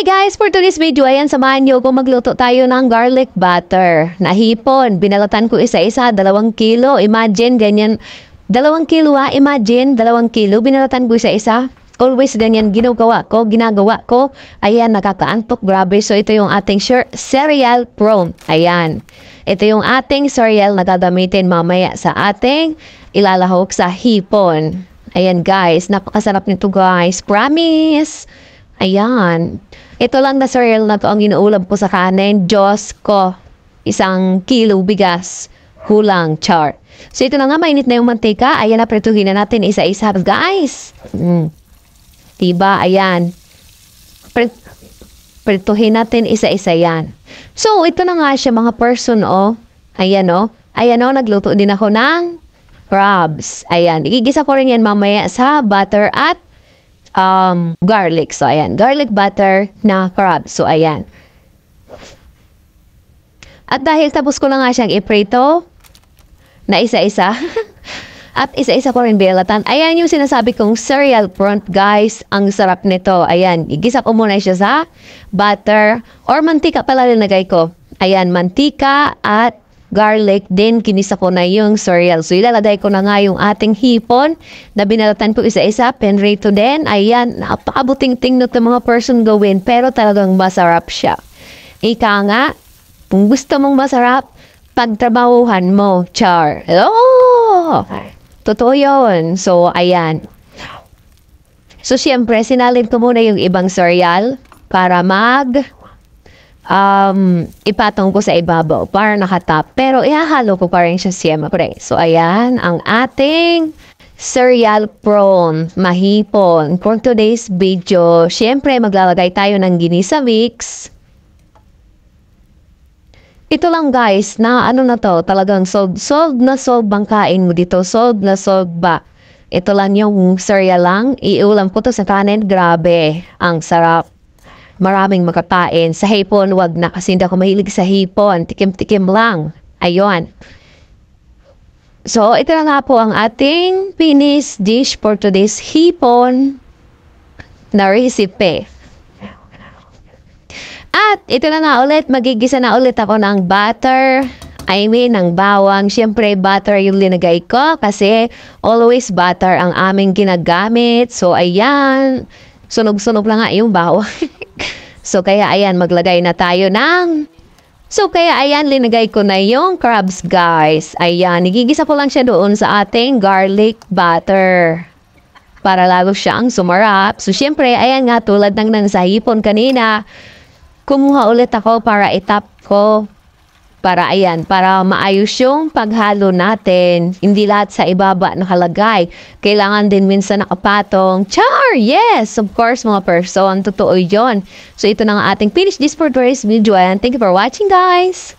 Hi guys! For today's video, ayan, samahan nyo kung magluto tayo ng garlic butter. Nahipon, binalatan ko isa-isa, 2 kilo. Imagine, ganyan. 2 kilo imagine, 2 kilo. Binalatan ko isa-isa. Always ganyan ginagawa ko. Ayan, nakakaantok, grabe. So, ito yung ating cereal prawn. Ayan. Ito yung ating cereal na gagamitin mamaya sa ating ilalahok sa hipon. Ayan guys, napakasarap nito guys. Promise! Ayan. Ito lang na cereal na to ang inuulam ko sa kanin. Diyos ko. 1 kilo bigas. Kulang, char. So, ito na nga, mainit na yung mantika. Ayan na, pretuhin na natin isa-isa. Guys! Diba? Ayan. Pretuhin natin isa-isa yan. So, ito na nga siya mga person, oh. Ayan, oh. Ayan, oh. Nagluto din ako ng crabs. Ayan. Igigisa ko rin yan mamaya sa butter at garlic. So, ayan. Garlic butter na crabs. So, ayan. At dahil tapos ko na nga siyang iprito na isa-isa. At isa-isa ko rin bilatan. Ayan yung sinasabi kong cereal prawn, guys. Ang sarap nito. Ayan. Igisa ko muna siya sa butter or mantika pala linagay ko. Ayan. Mantika at garlic, din kinisa ko na yung cereal. So, ilalagay ko na nga yung ating hipon na binalatan ko isa-isa. Penrito din. Ayan, napakabuting-ting na ito mga person gawin. Pero talagang masarap siya. Ika nga, kung gusto mong masarap, pagtrabahuhan mo, char. Oh! Totoo yun. So, ayan. So, syempre, sinalin ko muna yung ibang cereal para ipatong ko sa ibabaw para nakatap. Pero ihahalo ko pa rin siya siyempre. So, ayan, ang ating cereal prawn, mahipon. For today's video, siyempre, maglalagay tayo ng ginisa mix. Ito lang guys, na ano na to, talagang solve bang kain mo dito, solve ba? Ito lang yung cereal lang, iulam ko to sa kanin, grabe, ang sarap. Maraming makakain. Sa hipon, wag na kasi hindi ako mahilig sa hipon. Tikim-tikim lang. Ayun. So, ito na nga po ang ating finished dish for today's hipon na recipe. At ito na nga ulit, magigisa na ulit ako ng butter. Ng bawang. Siyempre, butter yung linagay ko kasi always butter ang aming ginagamit. So, ayan. Sunog-sunog lang nga yung bawang. So, kaya ayan, maglagay na tayo ng... So, kaya ayan, linagay ko na yung crabs, guys. Ayan, nagigisa ko lang siya doon sa ating garlic butter. Para lalo siyang sumarap. So, syempre, ayan nga, tulad ng sa hipon kanina, kumuha ulit ako para itap ko. Para ayan, para maayos yung paghalo natin. Hindi lahat sa ibaba nakalagay. Kailangan din minsan nakapatong. Char! Yes! Of course, mga person. Totoo yon. So, ito na nga ating finished this for today's video. And thank you for watching, guys!